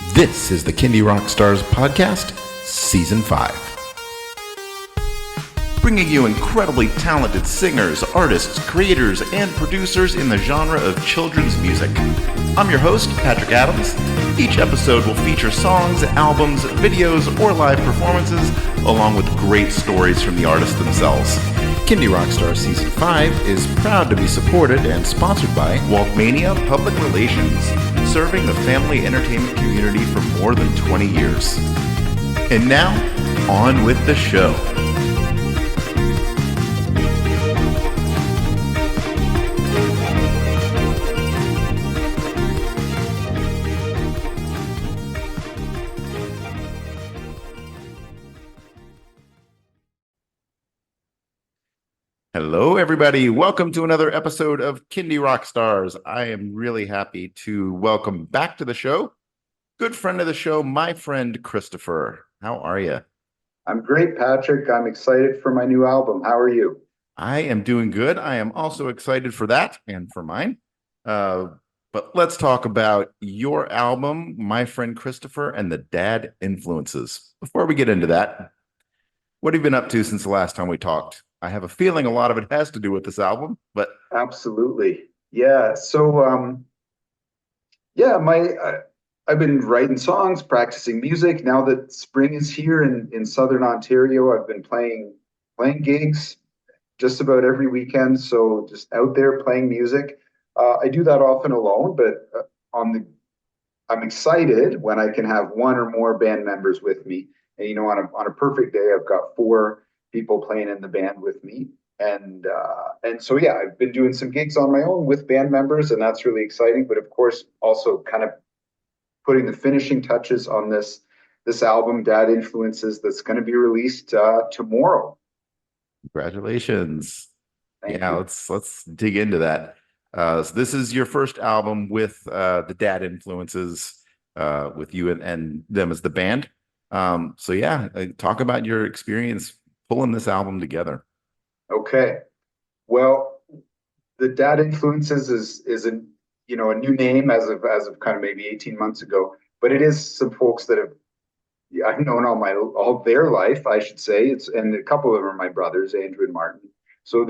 This is the Kindy Rockstars Podcast, Season 5. Bringing you incredibly talented singers, artists, creators, and producers in the genre of children's music. I'm your host, Patrick Adams. Each episode will feature songs, albums, videos, or live performances, along with great stories from the artists themselves. Kindy Rockstars Season 5 is proud to be supported and sponsored by Waltmania Public Relations, serving the family entertainment community for more than 20 years. And now, on with the show. Hello, everybody. Welcome to another episode of Kindy Rockstars. I am really happy to welcome back to the show, good friend of the show, my friend Christopher. How are you? I'm great, Patrick. I'm excited for my new album. How are you? I am doing good. I am also excited for that and for mine. But let's talk about your album, My Friend Christopher and the Dad Influences. Before we get into that, what have you been up to since the last time we talked? I have a feeling a lot of it has to do with this album, but Absolutely. Yeah. I've been writing songs, practicing music. Now that spring is here in Southern Ontario, I've been playing gigs just about every weekend. So just out there playing music. I do that often alone, but I'm excited when I can have one or more band members with me. And on a perfect day, I've got four people playing in the band with me. And so yeah, I've been doing some gigs on my own with band members, and that's really exciting. But of course, also kind of putting the finishing touches on this album, Dad Influences, that's going to be released tomorrow. congratulations. Thank Yeah, you. let's dig into that. So this is your first album with the Dad Influences, with you and them as the band. So yeah, talk about your experience pulling this album together. Okay. Well, the Dad Influences is a new name as of kind of maybe 18 months ago, but it is some folks that I've known all their life, I should say. And a couple of them are my brothers, Andrew and Martin. So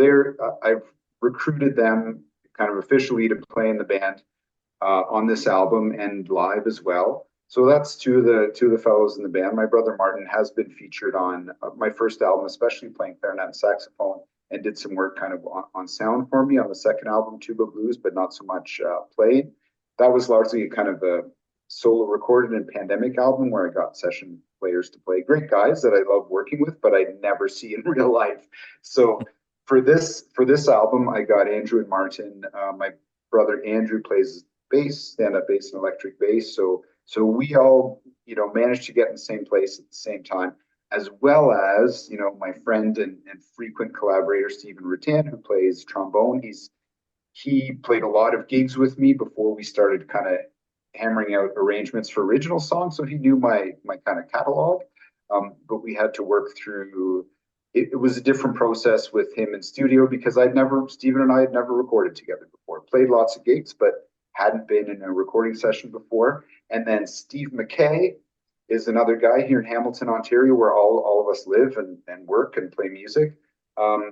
I've recruited them kind of officially to play in the band on this album and live as well. So that's two of the fellows in the band. My brother Martin has been featured on my first album, especially playing clarinet and saxophone, and did some work kind of on sound for me on the second album, Tuba Blues, but not so much played. That was largely kind of a solo recorded and pandemic album where I got session players to play. Great guys that I love working with, but I never see in real life. So for this album, I got Andrew and Martin. My brother Andrew plays bass, stand-up bass and electric bass. So we all, managed to get in the same place at the same time, as well as, my friend and frequent collaborator, Stephen Rattan, who plays trombone. He played a lot of gigs with me before we started kind of hammering out arrangements for original songs. So he knew my kind of catalog. But we had to work through, it was a different process with him in studio because Stephen and I had never recorded together before, played lots of gigs, but hadn't been in a recording session before. And then Steve McKay is another guy here in Hamilton, Ontario, where all of us live and work and play music.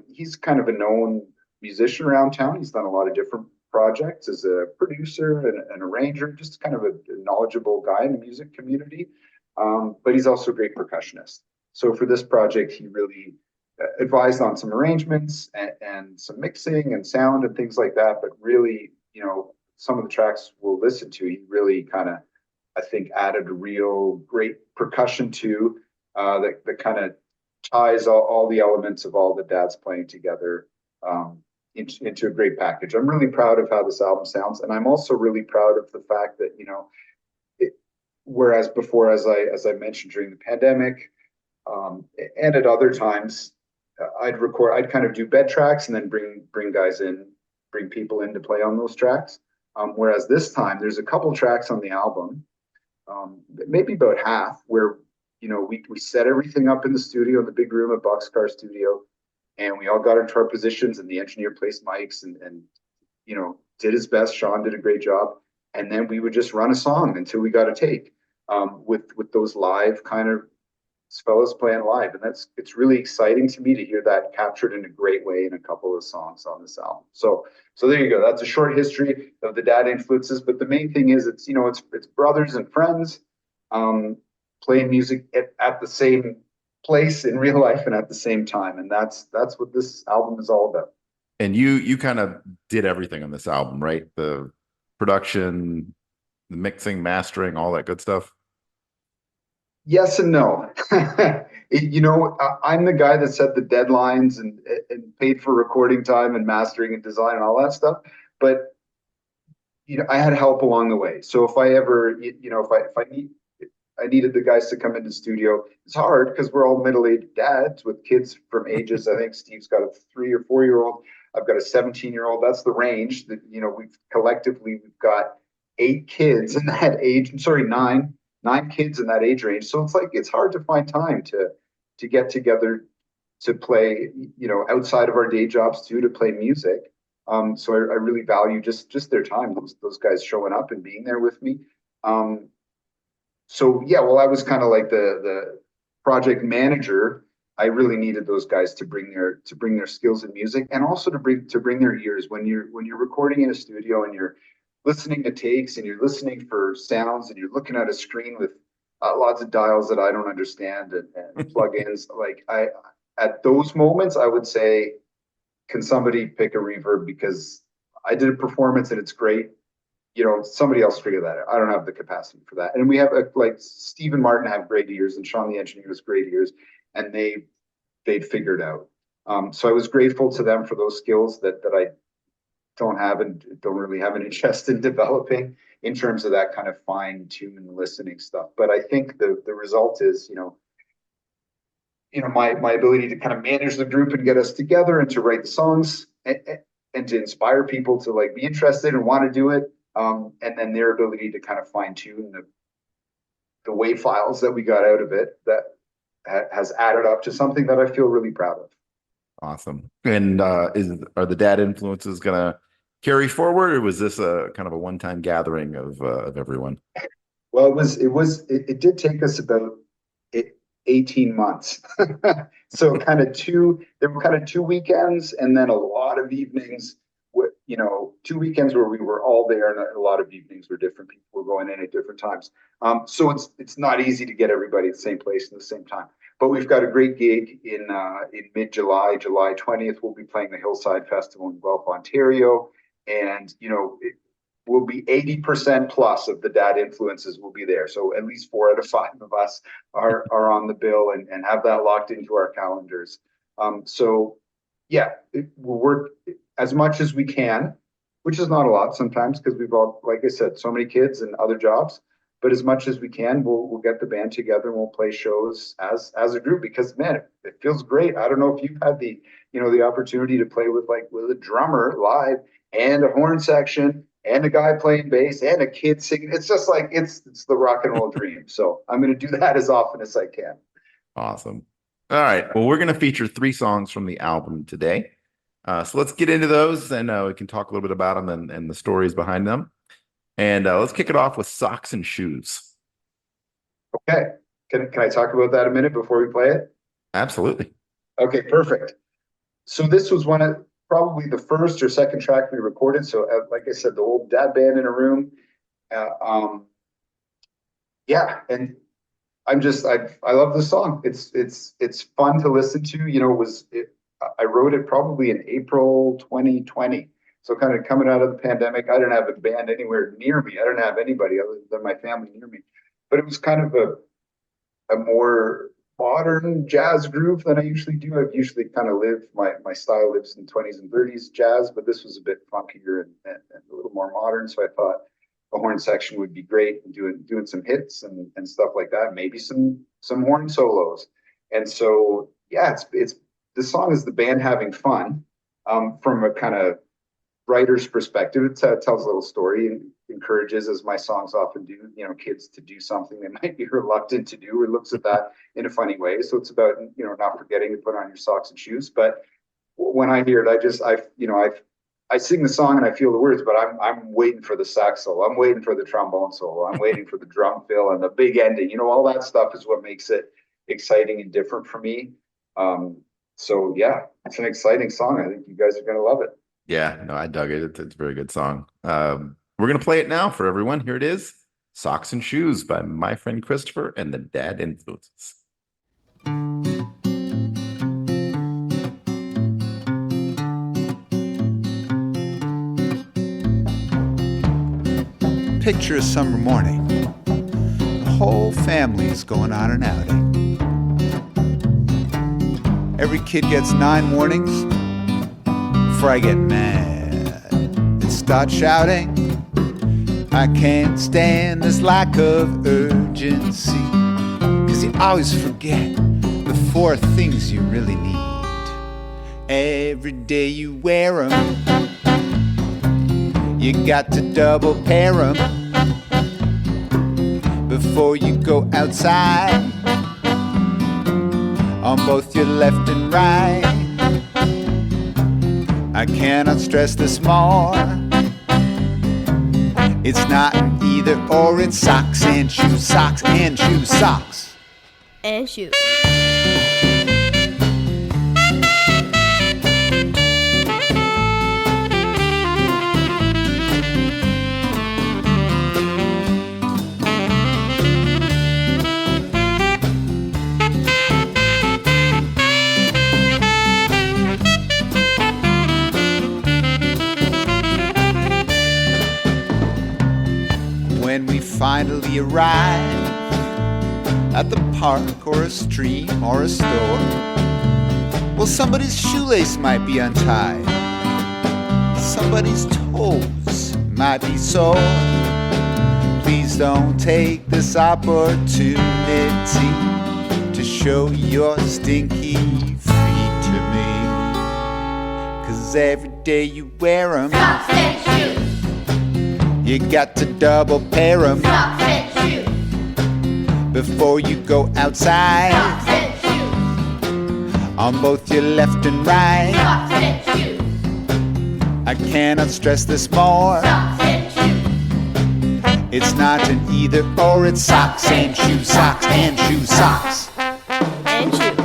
He's kind of a known musician around town. He's done a lot of different projects as a producer and an arranger, just kind of a knowledgeable guy in the music community. But he's also a great percussionist. So for this project, he really advised on some arrangements and some mixing and sound and things like that. But really, some of the tracks we'll listen to, he really kind of, I think, added a real great percussion to that kind of ties all the elements of all the dads playing together into a great package. I'm really proud of how this album sounds, and I'm also really proud of the fact that whereas before, as I mentioned during the pandemic, and at other times, I'd kind of do bed tracks and then bring guys in, bring people in to play on those tracks. Whereas this time, there's a couple tracks on the album, maybe about half, where we set everything up in the studio, in the big room at Boxcar Studio, and we all got into our positions, and the engineer placed mics and did his best. Sean did a great job, and then we would just run a song until we got a take. with those live kind of fellas playing live, and it's really exciting to me to hear that captured in a great way in a couple of songs on this album. So there you go. That's a short history of the dad influences, but the main thing is it's brothers and friends playing music at the same place in real life and at the same time, and that's what this album is all about. And you kind of did everything on this album, right? The production, the mixing, mastering, all that good stuff. Yes and no. I'm the guy that set the deadlines and paid for recording time and mastering and design and all that stuff. But I had help along the way. So if I ever, I needed the guys to come into the studio. It's hard because we're all middle-aged dads with kids from ages. I think Steve's got a 3 or 4-year-old. I've got a 17-year-old. That's the range that we've got 8 kids in that age. I'm sorry, 9 kids in that age range. So it's hard to find time to get together to play, outside of our day jobs too, to play music. So I really value just their time, those guys showing up and being there with me. So yeah, well, I was kind of like the project manager. I really needed those guys to bring their skills in music, and also to bring their ears when you're recording in a studio and you're listening to takes and you're listening for sounds and you're looking at a screen with lots of dials that I don't understand and plugins. At those moments, I would say, can somebody pick a reverb, because I did a performance and it's great. Somebody else figure that out. I don't have the capacity for that. And we have Steve and Martin have great ears, and Sean the engineer has great ears, and they'd figured out. So I was grateful to them for those skills that I don't have and don't really have an interest in developing in terms of that kind of fine tune listening stuff. But I think the result is, my ability to kind of manage the group and get us together and to write the songs and to inspire people to be interested and want to do it. And then their ability to kind of fine tune the WAV files that we got out of it, that has added up to something that I feel really proud of. Awesome. And are the dad influences gonna carry forward, or was this a kind of a one-time gathering of everyone? Well, it did take us about 18 months. So there were kind of 2 weekends and then a lot of evenings, 2 weekends where we were all there, and a lot of evenings where different people were going in at different times. So it's not easy to get everybody at the same place at the same time. But we've got a great gig in mid-July, July 20th. We'll be playing the Hillside Festival in Guelph, Ontario, and it will be 80% plus of the dad influences will be there. So at least 4 out of 5 of us are on the bill and have that locked into our calendars. So yeah, we'll work as much as we can, which is not a lot sometimes because we've all, like I said, so many kids and other jobs. But as much as we can, we'll get the band together and we'll play shows as a group, because man, it feels great. I don't know if you've had the opportunity to play with a drummer live and a horn section and a guy playing bass and a kid singing. It's just it's the rock and roll dream. So I'm going to do that as often as I can. Awesome. All right. Well, we're going to feature 3 songs from the album today. So let's get into those, and we can talk a little bit about them and the stories behind them. And let's kick it off with Socks and Shoes. Okay. Can I talk about that a minute before we play it? Absolutely. Okay, perfect. So this was one of probably the first or second track we recorded. So like I said, the old dad band in a room. Yeah, and I love the song. It's fun to listen to. I wrote it probably in April 2020. So kind of coming out of the pandemic, I didn't have a band anywhere near me. I didn't have anybody other than my family near me. But it was kind of a more modern jazz groove than I usually do. I've usually kind of my style lives in 20s and 30s jazz, but this was a bit funkier and a little more modern. So I thought a horn section would be great, and doing some hits and stuff like that. Maybe some horn solos. And so yeah, it's the song is the band having fun from a kind of writer's perspective. It tells a little story and encourages, as my songs often do, kids to do something they might be reluctant to do, or looks at that in a funny way. So it's about not forgetting to put on your socks and shoes. But when I hear it, I sing the song and I feel the words, but I'm waiting for the sax solo. I'm waiting for the trombone solo. I'm waiting for the drum fill and the big ending. You know, all that stuff is what makes it exciting and different for me. So yeah, it's an exciting song. I think you guys are gonna love it. Yeah, no, I dug it. It's a very good song. We're gonna play it now for everyone. Here it is, "Socks and Shoes" by my friend Christopher and the Dad Influences. Picture a summer morning. The whole family's going on an outing. Every kid gets 9 warnings before I get mad and start shouting. I can't stand this lack of urgency, 'cause you always forget the 4 things you really need. Every day you wear them, you got to double pair them before you go outside, on both your left and right. I cannot stress this more. It's not an either or, it's socks and shoes, socks and shoes, socks and shoes. When we finally arrive at the park or a stream or a store, well, somebody's shoelace might be untied, somebody's toes might be sore. Please don't take this opportunity to show your stinky feet to me, 'cause every day you wear 'em, Socks and shoes. you got to double pair 'em Socks and shoes. before you go outside, Socks and shoes. on both your left and right. Socks and shoes. I cannot stress this more. Socks and shoes. It's not an either or, it's socks and shoes, socks and shoes, socks And shoes.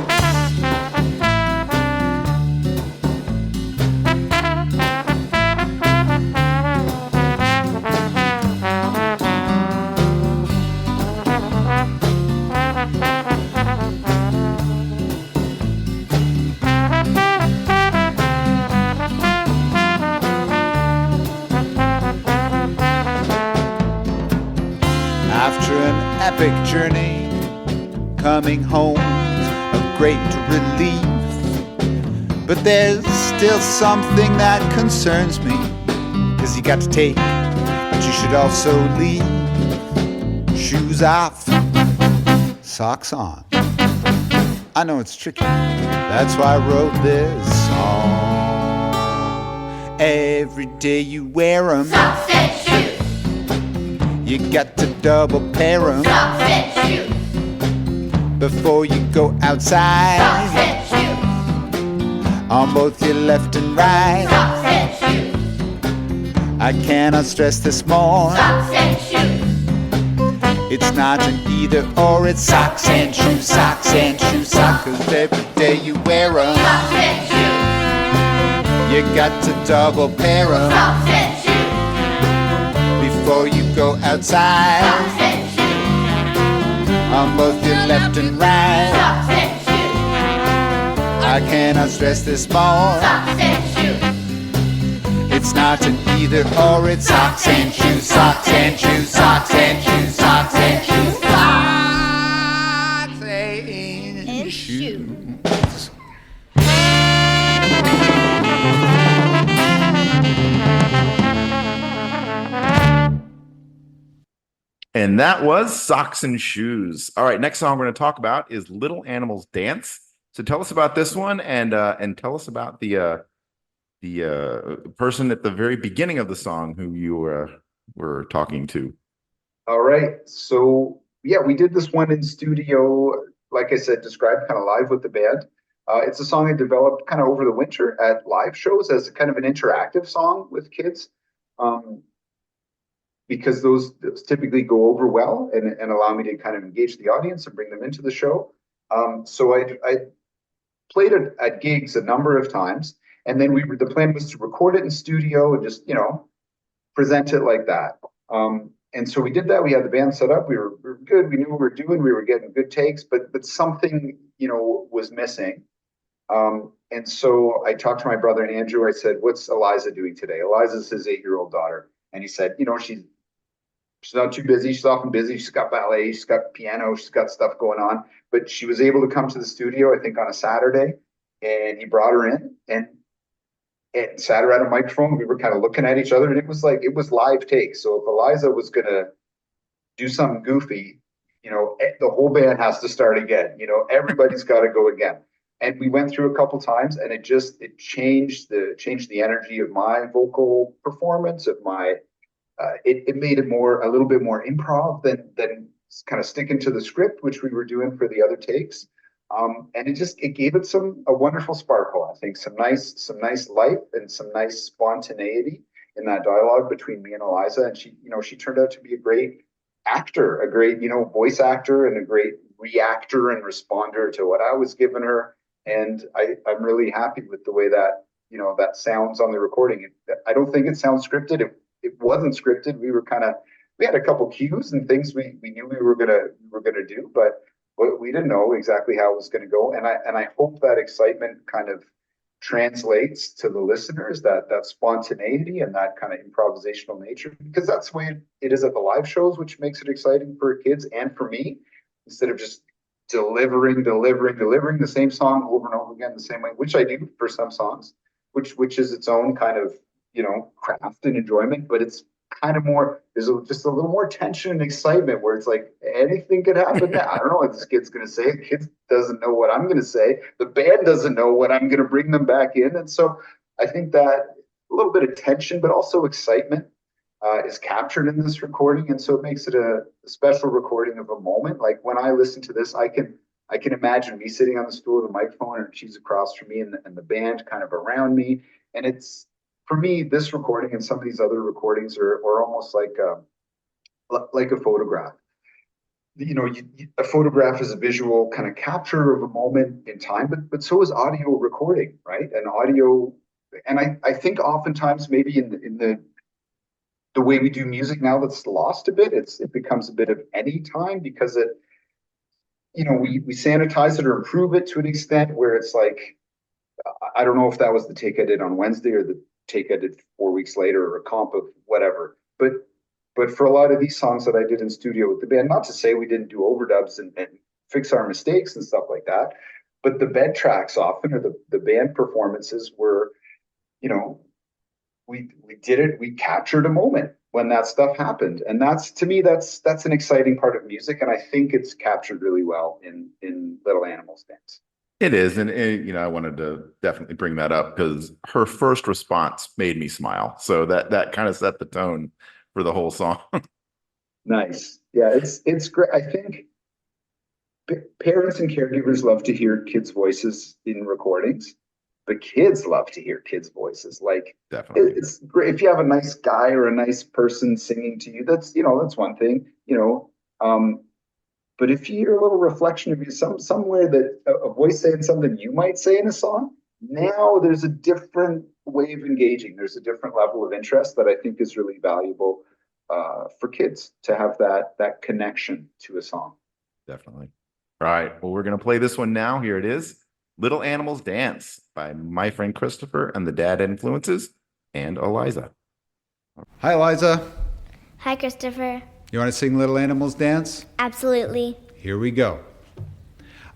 After an epic journey, coming home's a great relief. But there's still something that concerns me, 'cause you got to take, but you should also leave. Shoes off, socks on. I know it's tricky, that's why I wrote this song. Every day you wear 'em, Socks and shoes. you got to double pair 'em Socks and shoes. before you go outside, Socks and shoes. on both your left and right. Socks and shoes. I cannot stress this more. Socks and shoes. It's not an either or, it's socks and shoes, socks and shoes, socks. 'Cause every day you wear 'em, Socks and shoes. you got to double pair 'em Socks and shoes. before you go outside, Socks and shoes. on both your left and right. Socks and shoes. I cannot stress this more. Socks and shoes. It's not an either or, it's socks and shoes, socks and shoes, socks and shoes, socks and shoes, socks and shoes. And that was "Socks and Shoes." All right, next song we're going to talk about is "Little Animals Dance." So tell us about this one, and tell us about the person at the very beginning of the song who you were talking to. All right. So yeah, we did this one in studio, like I said, described kind of live with the band. It's a song I developed kind of over the winter at live shows as kind of an interactive song with kids. Because those typically go over well and allow me to kind of engage the audience and bring them into the show. So I played it at gigs a number of times, and then the plan was to record it in studio and just present it like that. And so we did that. We had the band set up. We were good. We knew what we were doing. We were getting good takes, but something was missing. And so I talked to my brother and Andrew. I said, "What's Eliza doing today?" Eliza's his 8-year-old daughter, and he said, she's not too busy. She's often busy. She's got ballet. She's got piano. She's got stuff going on. But she was able to come to the studio, I think, on a Saturday, and he brought her in and sat her at a microphone. We were kind of looking at each other, and it was live take. So if Eliza was gonna do something goofy, the whole band has to start again. Everybody's got to go again. And we went through a couple times, and it changed the energy of my vocal performance, of my. It made it a little bit more improv than kind of sticking to the script, which we were doing for the other takes. And it gave it a wonderful sparkle. I think some nice life and some nice spontaneity in that dialogue between me and Eliza. And she turned out to be a great actor, a great, voice actor, and a great reactor and responder to what I was giving her. And I'm really happy with the way that, that sounds on the recording. I don't think it sounds scripted. It wasn't scripted. We had a couple cues and things we knew we were gonna do, but we didn't know exactly how it was gonna go. And I hope that excitement kind of translates to the listeners, that spontaneity and that kind of improvisational nature, because that's the way it is at the live shows, which makes it exciting for kids and for me, instead of just delivering the same song over and over again the same way, which I do for some songs, which is its own kind of craft and enjoyment, but it's kind of more, there's just a little more tension and excitement where it's like anything could happen now. I don't know what this kid's going to say. The kid doesn't know what I'm going to say. The band doesn't know what I'm going to bring them back in. And so I think that a little bit of tension, but also excitement is captured in this recording. And so it makes it a special recording of a moment. Like when I listen to this, I can imagine me sitting on the stool with a microphone and she's across from me and the band kind of around me. And it's, for me, this recording and some of these other recordings are almost like a photograph. A photograph is a visual kind of capture of a moment in time, but so is audio recording, right? And audio, and I think oftentimes maybe in the way we do music now, that's lost a bit. It becomes a bit of any time because we sanitize it or improve it to an extent where it's like, I don't know if that was the take I did on Wednesday or the take I did 4 weeks later, or a comp of whatever. But for a lot of these songs that I did in studio with the band, not to say we didn't do overdubs and fix our mistakes and stuff like that, but the bed tracks often, or the band performances were, we did it, we captured a moment when that stuff happened. And to me, that's an exciting part of music. And I think it's captured really well in Little Animals Dance. It is. And I wanted to definitely bring that up because her first response made me smile. So that kind of set the tone for the whole song. Nice. Yeah, it's great. I think parents and caregivers love to hear kids' voices in recordings, but kids love to hear kids' voices. Like, definitely, it's great if you have a nice guy or a nice person singing to you. That's one thing. But if you hear a little reflection of you, somewhere that a voice saying something you might say in a song, now there's a different way of engaging. There's a different level of interest that I think is really valuable for kids to have that connection to a song. Definitely. All right. Well, we're going to play this one now. Here it is. Little Animals Dance by my friend Christopher and the Dad Influences and Eliza. Hi, Eliza. Hi, Christopher. You want to sing Little Animals Dance? Absolutely. Here we go.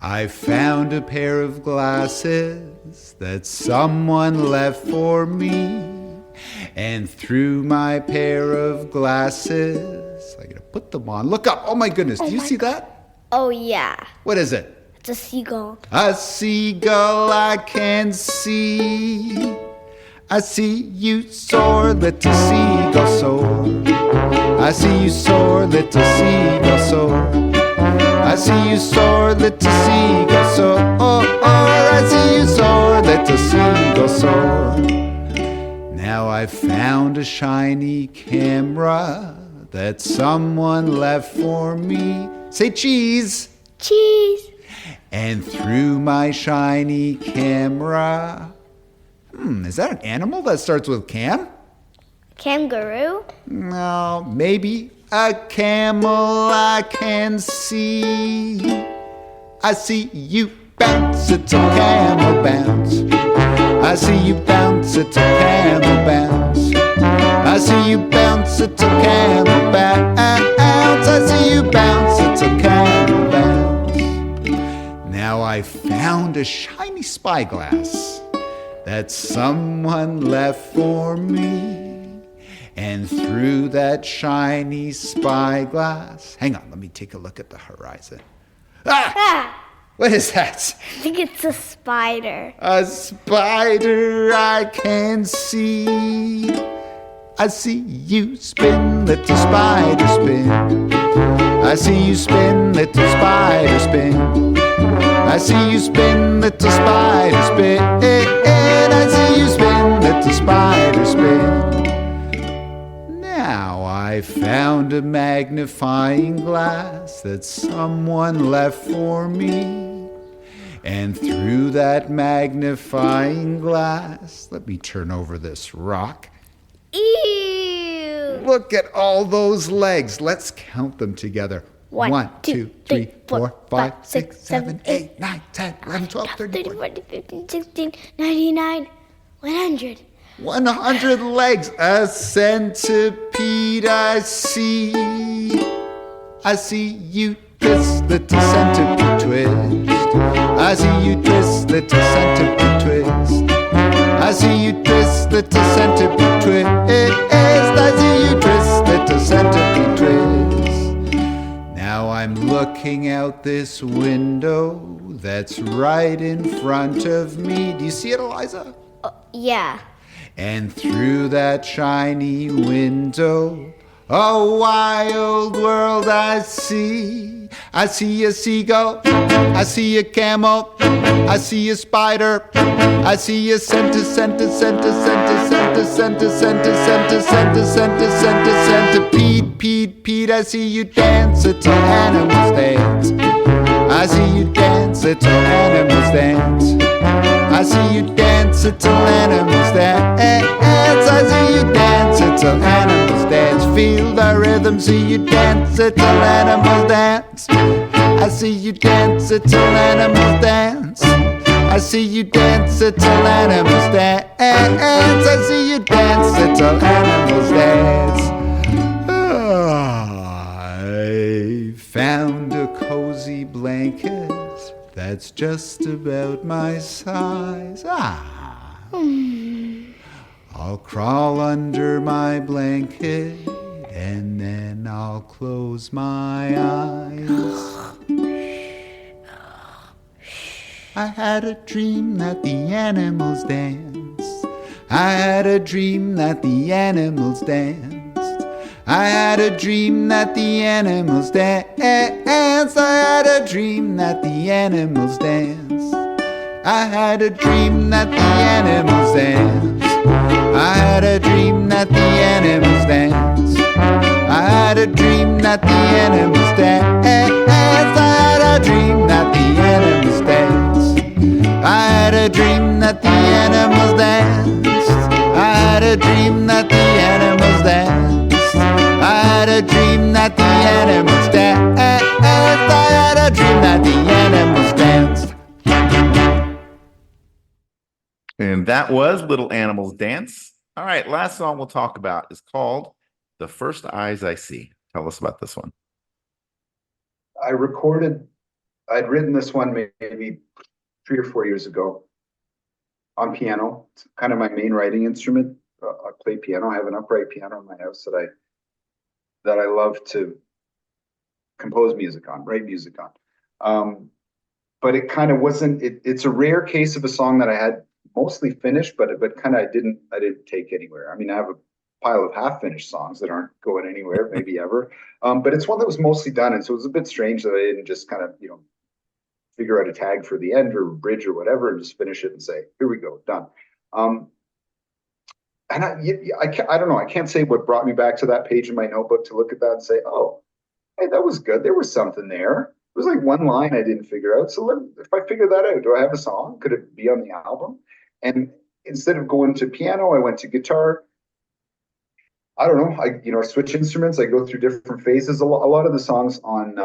I found a pair of glasses that someone left for me. And through my pair of glasses, I gotta put them on. Look up. Oh my goodness. Do you see that? Oh, yeah. What is it? It's a seagull. A seagull I can see. I see you soar, little seagull, soar. I see you soar, little seagull, soar. I see you soar, little seagull, soar. Oh, oh, I see seagull soar. Now I've found a shiny camera that someone left for me. Say cheese. Cheese. And through my shiny camera. Is that an animal that starts with cam? Kangaroo. No, maybe a camel I can see. I see you bounce, it's a camel bounce. I see you bounce, it's a camel bounce. I see you bounce, it's a camel bounce. I see you bounce, it's a camel bounce. Now I found a shiny spyglass that someone left for me. And through that shiny spyglass, hang on, let me take a look at the horizon. Ah! What is that? I think it's a spider. A spider I can see. I see you spin, little spider spin. I see you spin, little spider spin. I see you spin, little spider spin. And I see you spin, little spider spin. Now I found a magnifying glass that someone left for me. And through that magnifying glass, let me turn over this rock. Ew. Look at all those legs. Let's count them together. 1, 2, 3, 4, 5, 6, 7, 8, 9, 10, 11, 12, 13, 14. 15, 16, 99, 100. 100 legs. A centipede I see. I see you twist, little centipede twist. I see you twist, little centipede twist. I see you twist, little centipede twist. I see you twist, little centipede twist. Now I'm looking out this window that's right in front of me. Do you see it, Eliza? Yeah. And through that shiny window, a wild world I see. I see a seagull, I see a camel, I see a spider, I see a centipede, I see you dance till animals dance. I see you dance till animals dance. I see you dance till animals dance. I see you dance till animals dance. Feel the rhythm, see you dance till animals dance. I see you dance till animals dance. I see you dance till animals dance. I see you dance till animals dance. I found a cozy blanket that's just about my size. I'll crawl under my blanket and then I'll close my eyes. I had a dream that the animals danced. I had a dream that the animals danced. I had a dream that the animals danced. I had a dream that the animals danced. I had a dream that the animals danced. I had a dream that the animals danced. I had a dream that the animals danced. I had a dream that the animals danced. I had a dream that the animals danced. I had a dream that the animals danced. I had a dream that the animals danced. I had a dream that the animals danced. And that was Little Animals Dance. All right, last song we'll talk about is called The First Eyes I See. Tell us about this one. I'd written this one maybe 3 or 4 years ago on piano. It's kind of my main writing instrument. I play piano. I have an upright piano in my house that I love to compose music on, write music on. But it kind of wasn't. It's a rare case of a song that I had mostly finished, but kind of I didn't take anywhere. I mean, I have a pile of half finished songs that aren't going anywhere, maybe ever. But it's one that was mostly done, and so it was a bit strange that I didn't just kind of figure out a tag for the end or bridge or whatever, and just finish it and say, here we go, done. And I don't know, I can't say what brought me back to that page in my notebook to look at that and say, oh, hey, that was good. There was something there. It was like one line I didn't figure out. So if I figure that out, do I have a song? Could it be on the album? And instead of going to piano, I went to guitar. I don't know. I switch instruments. I go through different phases. A lot of the songs on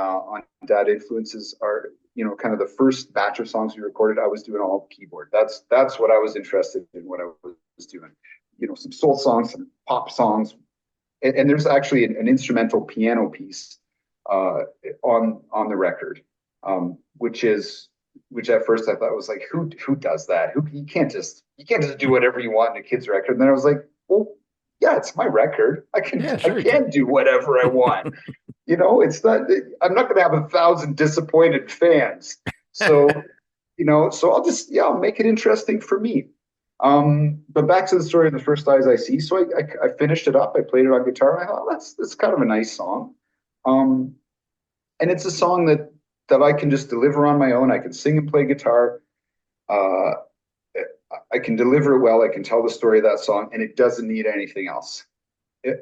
Dad Influences are, kind of the first batch of songs we recorded. I was doing all keyboard. That's what I was interested in. What I was doing, some soul songs, some pop songs, and there's actually an instrumental piano piece on the record, which at first I thought was like, who does that? You can't just do whatever you want in a kid's record. And then I was like, well, yeah, it's my record. I can do whatever I want. It's not. I'm not going to have 1,000 disappointed fans. So, so I'll make it interesting for me. But back to the story of The First Eyes I See. So I finished it up. I played it on guitar. And I thought that's kind of a nice song. And it's a song that I can just deliver on my own. I can sing and play guitar. I can deliver it well. I can tell the story of that song, and it doesn't need anything else.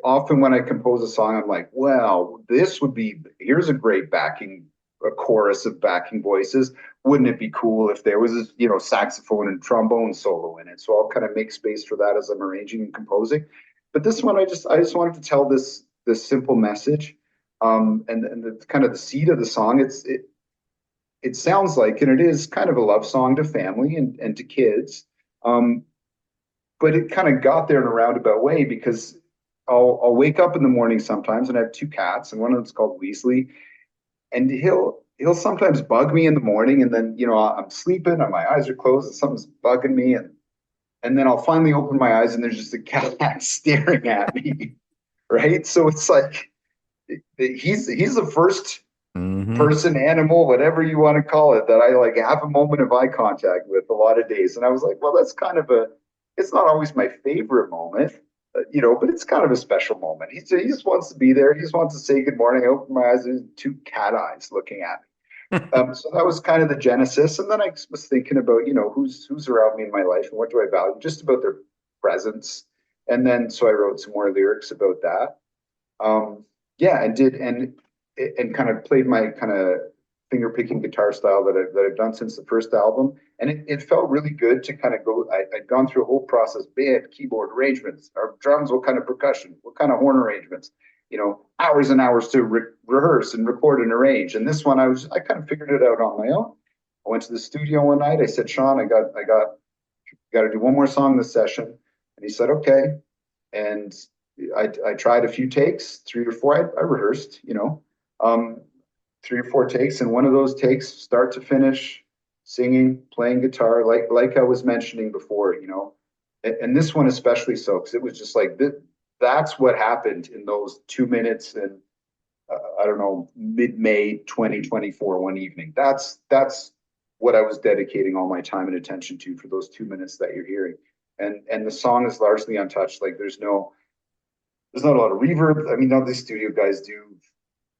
Often when I compose a song, I'm like, well, here's a great a chorus of backing voices. Wouldn't it be cool if there was a, saxophone and trombone solo in it? So I'll kind of make space for that as I'm arranging and composing. But this one, I just wanted to tell this simple message. And the kind of the seed of the song, it sounds like, and it is kind of a love song to family and to kids. But it kind of got there in a roundabout way because I'll wake up in the morning sometimes, and I have 2 cats, and one of them's called Weasley, and he'll sometimes bug me in the morning, and then I'm sleeping and my eyes are closed and something's bugging me, and then I'll finally open my eyes and there's just a cat staring at me, right? So it's like he's the first person, animal, whatever you want to call it, that I like have a moment of eye contact with a lot of days. And I was like, well, that's kind of it's not always my favorite moment, but it's kind of a special moment. He just wants to be there. He just wants to say good morning. I open my eyes and 2 cat eyes looking at me. So that was kind of the genesis. And then I was thinking about, who's around me in my life and what do I value? Just about their presence. And then, so I wrote some more lyrics about that. And kind of played my kind of finger picking guitar style that I've done since the first album. And it felt really good to kind of go, I'd gone through a whole process, band, keyboard arrangements, or drums, what kind of percussion, what kind of horn arrangements, hours and hours to rehearse and record and arrange. And this one, I kind of figured it out on my own. I went to the studio one night. I said, Sean, I got to do one more song this session. And he said, okay. And I tried a few takes, 3 or 4. I rehearsed, 3 or 4 takes, and one of those takes, start to finish, singing, playing guitar, like I was mentioning before, and this one especially so, because it was just like that's what happened in those 2 minutes and I don't know, mid-May 2024 one evening. That's what I was dedicating all my time and attention to for those 2 minutes that you're hearing, and the song is largely untouched. Like there's not a lot of reverb. I mean, all these studio guys do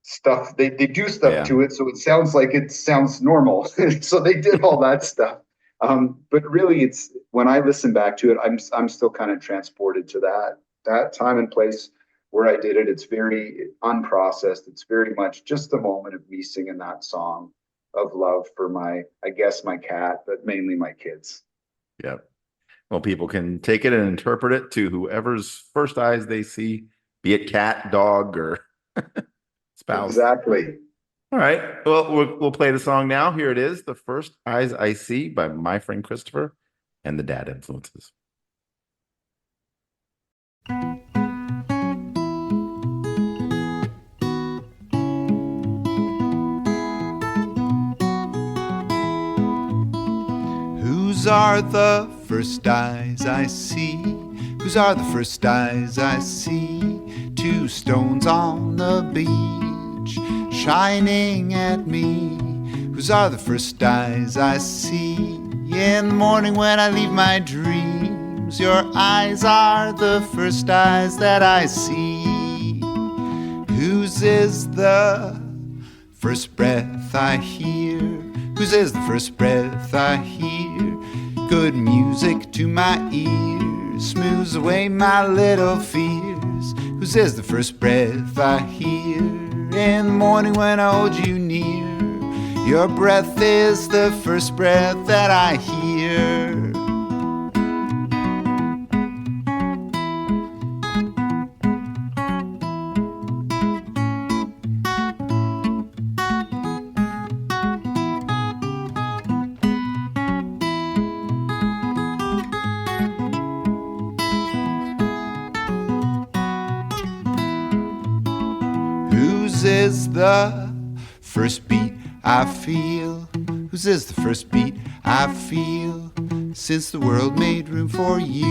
stuff, they do stuff to it, so it sounds like it sounds normal. So they did all that stuff, but really it's, when I listen back to it, I'm still kind of transported to that time and place where I did it. It's very unprocessed. It's very much just the moment of me singing that song of love for my cat, but mainly my kids. Yeah. Well, people can take it and interpret it to whoever's first eyes they see, be it cat, dog, or spouse. Exactly. All right. Well, we'll play the song now. Here it is, The First Eyes I See by my friend Christopher and the Dad Influences. Whose are the first eyes I see? Whose are the first eyes I see? 2 stones on the beach, shining at me. Whose are the first eyes I see? In the morning when I leave my dreams, your eyes are the first eyes that I see. Whose is the first breath I hear? whose is the first breath I hear. Good music to my ears, smooths away my little fears, whose is the first breath I hear. In the morning when I hold you near, your breath is the first breath that I hear. Whose is the first beat I feel? Whose is the first beat I feel? Since the world made room for you,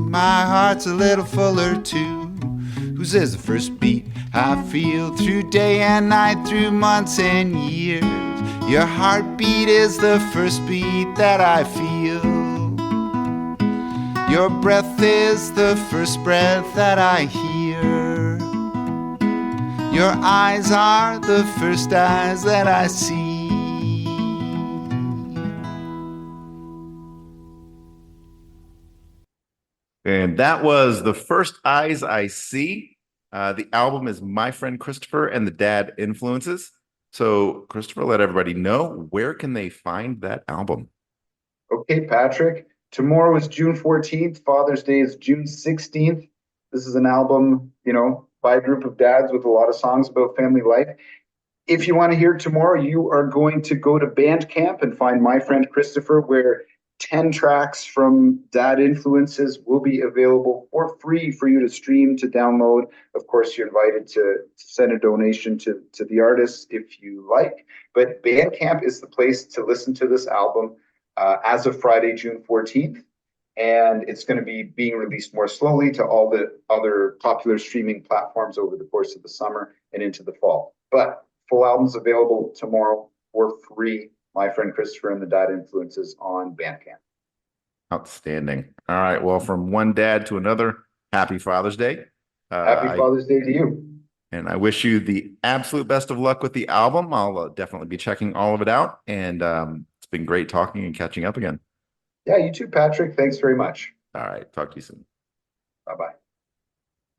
my heart's a little fuller too. Whose is the first beat I feel? Through day and night, through months and years, your heartbeat is the first beat that I feel. Your breath is the first breath that I hear. Your eyes are the first eyes that I see. And that was The First Eyes I See. The album is My Friend Christopher and the Dad Influences. So, Christopher, let everybody know, where can they find that album? Okay, Patrick. Tomorrow is June 14th. Father's Day is June 16th. This is an album, by a group of dads with a lot of songs about family life. If you want to hear it tomorrow, you are going to go to Bandcamp and find My Friend Christopher, where 10 tracks from Dad Influences will be available for free for you to stream, to download. Of course, you're invited to send a donation to the artist if you like. But Bandcamp is the place to listen to this album as of Friday, June 14th. And it's going to be being released more slowly to all the other popular streaming platforms over the course of the summer and into the fall. But full album's available tomorrow for free. My Friend Christopher and the Dad Influences on Bandcamp. Outstanding. All right. Well, from one dad to another, happy Father's Day. Happy Father's Day to you. And I wish you the absolute best of luck with the album. I'll definitely be checking all of it out. And it's been great talking and catching up again. Yeah, you too, Patrick. Thanks very much. All right. Talk to you soon. Bye-bye.